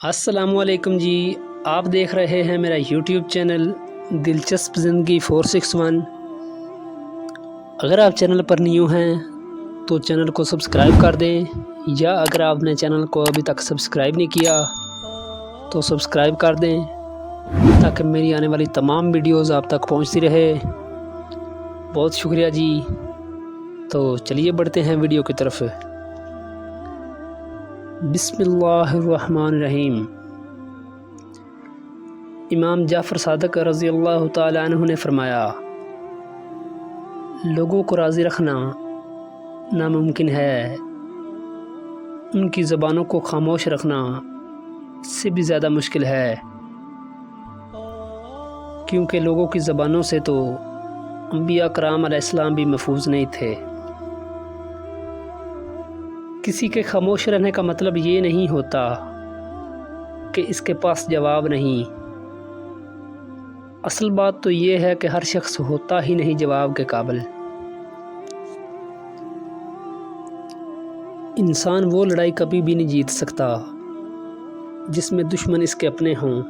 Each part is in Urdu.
السلام علیکم جی، آپ دیکھ رہے ہیں میرا یوٹیوب چینل دلچسپ زندگی 461۔ اگر آپ چینل پر نیو ہیں تو چینل کو سبسکرائب کر دیں، یا اگر آپ نے چینل کو ابھی تک سبسکرائب نہیں کیا تو سبسکرائب کر دیں تاکہ میری آنے والی تمام ویڈیوز آپ تک پہنچتی رہے۔ بہت شکریہ جی۔ تو چلیے بڑھتے ہیں ویڈیو کی طرف۔ بسم اللہ الرحمن الرحیم۔ امام جعفر صادق رضی اللہ تعالی عنہ نے فرمایا، لوگوں کو راضی رکھنا ناممکن ہے، ان کی زبانوں کو خاموش رکھنا اس سے بھی زیادہ مشکل ہے، کیونکہ لوگوں کی زبانوں سے تو انبیاء کرام علیہ السلام بھی محفوظ نہیں تھے۔ کسی کے خاموش رہنے کا مطلب یہ نہیں ہوتا کہ اس کے پاس جواب نہیں۔ اصل بات تو یہ ہے کہ ہر شخص ہوتا ہی نہیں جواب کے قابل۔ انسان وہ لڑائی کبھی بھی نہیں جیت سکتا جس میں دشمن اس کے اپنے ہوں۔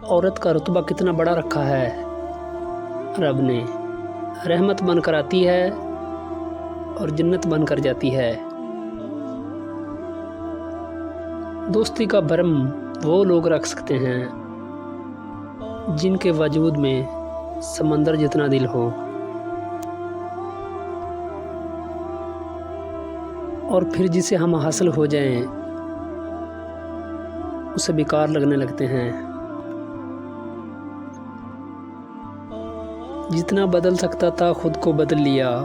عورت کا رتبہ کتنا بڑا رکھا ہے رب نے، رحمت بن کر آتی ہے اور جنت بن کر جاتی ہے۔ دوستی کا بھرم وہ لوگ رکھ سکتے ہیں جن کے وجود میں سمندر جتنا دل ہو، اور پھر جسے ہم حاصل ہو جائیں اسے بیکار لگنے لگتے ہیں۔ جتنا بدل سکتا تھا خود کو بدل لیا،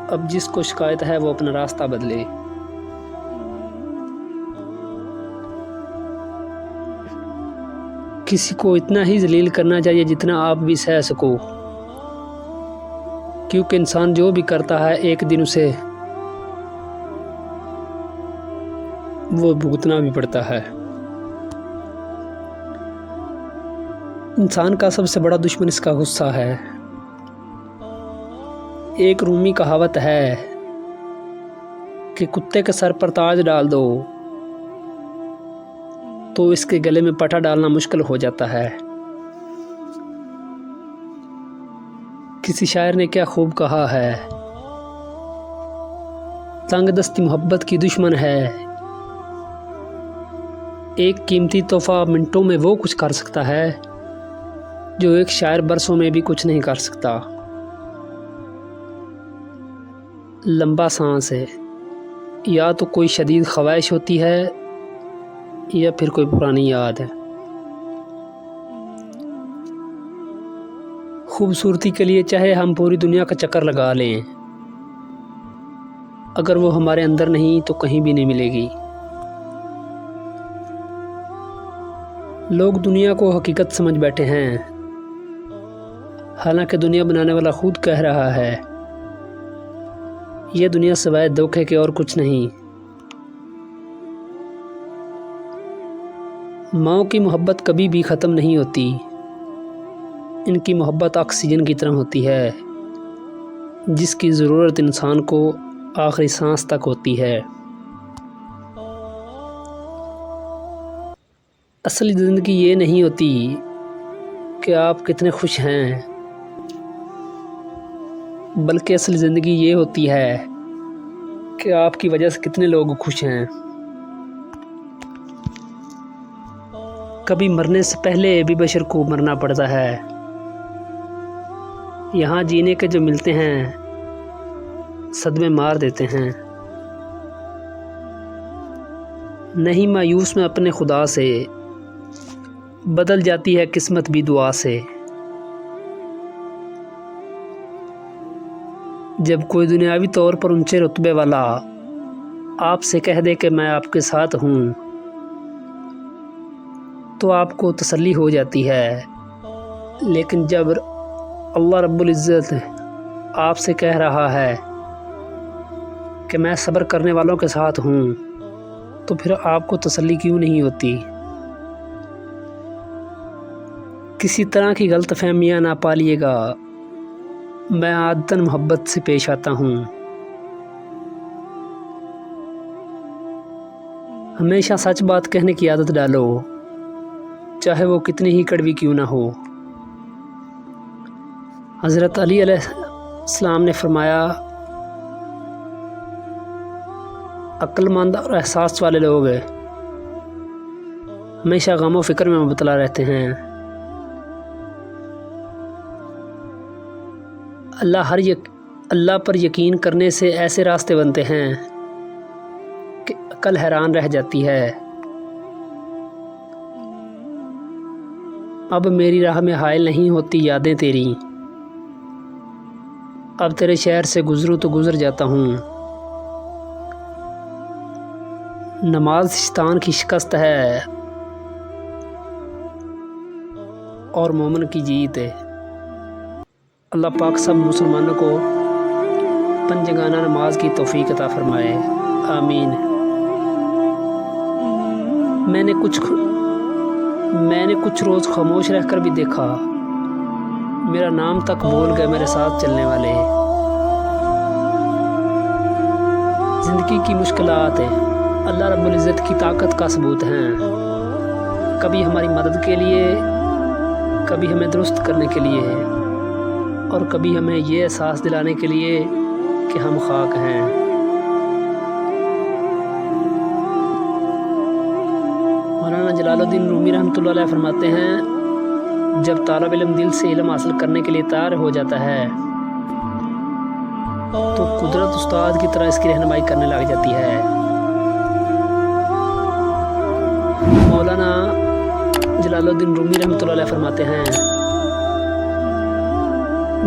اب جس کو شکایت ہے وہ اپنا راستہ بدلے۔ کسی کو اتنا ہی ذلیل کرنا چاہیے جتنا آپ بھی سہ سکو، کیونکہ انسان جو بھی کرتا ہے ایک دن اسے وہ بھگتنا بھی پڑتا ہے۔ انسان کا سب سے بڑا دشمن اس کا غصہ ہے۔ ایک رومی کہاوت ہے کہ کتے کے سر پر تاج ڈال دو تو اس کے گلے میں پٹا ڈالنا مشکل ہو جاتا ہے۔ کسی شاعر نے کیا خوب کہا ہے، تنگ دستی محبت کی دشمن ہے، ایک قیمتی تحفہ منٹوں میں وہ کچھ کر سکتا ہے جو ایک شاعر برسوں میں بھی کچھ نہیں کر سکتا۔ لمبا سانس ہے، یا تو کوئی شدید خواہش ہوتی ہے یا پھر کوئی پرانی یاد ہے۔ خوبصورتی کے لیے چاہے ہم پوری دنیا کا چکر لگا لیں، اگر وہ ہمارے اندر نہیں تو کہیں بھی نہیں ملے گی۔ لوگ دنیا کو حقیقت سمجھ بیٹھے ہیں، حالانکہ دنیا بنانے والا خود کہہ رہا ہے یہ دنیا سوائے دھوکے کے اور کچھ نہیں۔ ماؤں کی محبت کبھی بھی ختم نہیں ہوتی، ان کی محبت آکسیجن کی طرح ہوتی ہے جس کی ضرورت انسان کو آخری سانس تک ہوتی ہے۔ اصل زندگی یہ نہیں ہوتی کہ آپ کتنے خوش ہیں، بلکہ اصل زندگی یہ ہوتی ہے کہ آپ کی وجہ سے کتنے لوگ خوش ہیں۔ کبھی مرنے سے پہلے بھی بشر کو مرنا پڑتا ہے، یہاں جینے کے جو ملتے ہیں صدمے مار دیتے ہیں۔ نہیں مایوس میں اپنے خدا سے، بدل جاتی ہے قسمت بھی دعا سے۔ جب کوئی دنیاوی طور پر اونچے رتبے والا آپ سے کہہ دے کہ میں آپ کے ساتھ ہوں تو آپ کو تسلی ہو جاتی ہے، لیکن جب اللہ رب العزت آپ سے کہہ رہا ہے کہ میں صبر کرنے والوں کے ساتھ ہوں تو پھر آپ کو تسلی کیوں نہیں ہوتی؟ کسی طرح کی غلط فہمیاں نہ پالیے گا، میں عادتاً محبت سے پیش آتا ہوں، ہمیشہ سچ بات کہنے کی عادت ڈالو، چاہے وہ کتنی ہی کڑوی کیوں نہ ہو۔ حضرت علی علیہ السلام نے فرمایا، عقل مند اور احساس والے لوگ ہمیشہ غم و فکر میں مبتلا رہتے ہیں۔ اللہ پر یقین کرنے سے ایسے راستے بنتے ہیں کہ عقل حیران رہ جاتی ہے۔ اب میری راہ میں حائل نہیں ہوتی یادیں تیری، اب تیرے شہر سے گزروں تو گزر جاتا ہوں۔ نماز شیطان کی شکست ہے اور مومن کی جیت ہے۔ اللہ پاک سب مسلمانوں کو پنجگانہ نماز کی توفیق عطا فرمائے، آمین۔ میں نے کچھ روز خاموش رہ کر بھی دیکھا، میرا نام تک بول گئے میرے ساتھ چلنے والے۔ زندگی کی مشکلات اللہ رب العزت کی طاقت کا ثبوت ہیں، کبھی ہماری مدد کے لیے، کبھی ہمیں درست کرنے کے لیے، اور کبھی ہمیں یہ احساس دلانے کے لیے کہ ہم خاک ہیں۔ مولانا جلال الدین رومی رحمۃ اللہ علیہ فرماتے ہیں، جب طالب علم دل سے علم حاصل کرنے کے لیے تیار ہو جاتا ہے تو قدرت استاد کی طرح اس کی رہنمائی کرنے لگ جاتی ہے۔ مولانا جلال الدین رومی رحمۃ اللہ علیہ فرماتے ہیں،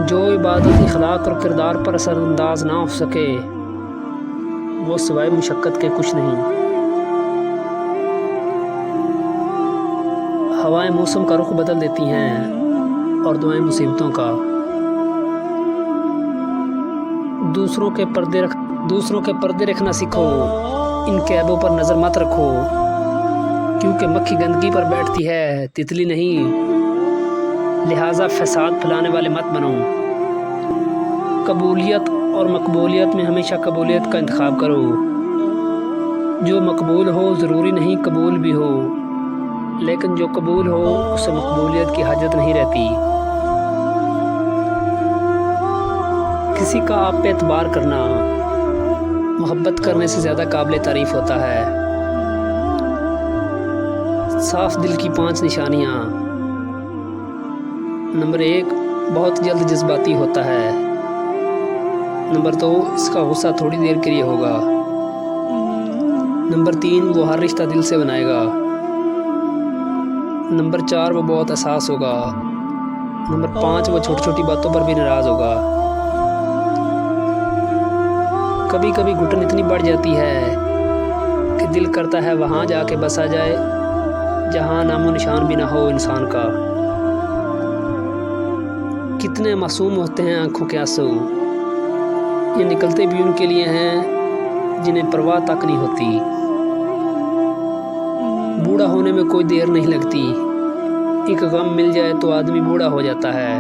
جو عبادت اخلاق اور کردار پر اثر انداز نہ ہو سکے وہ سوائے مشقت کے کچھ نہیں۔ ہوائیں موسم کا رخ بدل دیتی ہیں اور دعائیں مصیبتوں کا۔ دوسروں کے پردے رکھنا سیکھو، ان کے عیبوں پر نظر مت رکھو، کیونکہ مکھی گندگی پر بیٹھتی ہے، تتلی نہیں، لہٰذا فساد پھیلانے والے مت بنو۔ قبولیت اور مقبولیت میں ہمیشہ قبولیت کا انتخاب کرو۔ جو مقبول ہو ضروری نہیں قبول بھی ہو، لیکن جو قبول ہو اسے مقبولیت کی حاجت نہیں رہتی۔ کسی کا آپ پہ اعتبار کرنا محبت کرنے سے زیادہ قابل تعریف ہوتا ہے۔ صاف دل کی 5 نشانیاں۔ نمبر 1، بہت جلد جذباتی ہوتا ہے۔ نمبر 2، اس کا غصہ تھوڑی دیر کے لیے ہوگا۔ نمبر 3، وہ ہر رشتہ دل سے بنائے گا۔ نمبر 4، وہ بہت حساس ہوگا۔ نمبر 5، وہ چھوٹی چھوٹی باتوں پر بھی ناراض ہوگا۔ کبھی کبھی گھٹن اتنی بڑھ جاتی ہے کہ دل کرتا ہے وہاں جا کے بسا جائے جہاں نام و نشان بھی نہ ہو انسان کا۔ کتنے معصوم ہوتے ہیں آنکھوں کے آنسو، یہ نکلتے بھی ان کے لیے ہیں جنہیں پرواہ تک نہیں ہوتی۔ بوڑھا ہونے میں کوئی دیر نہیں لگتی، ایک غم مل جائے تو آدمی بوڑھا ہو جاتا ہے۔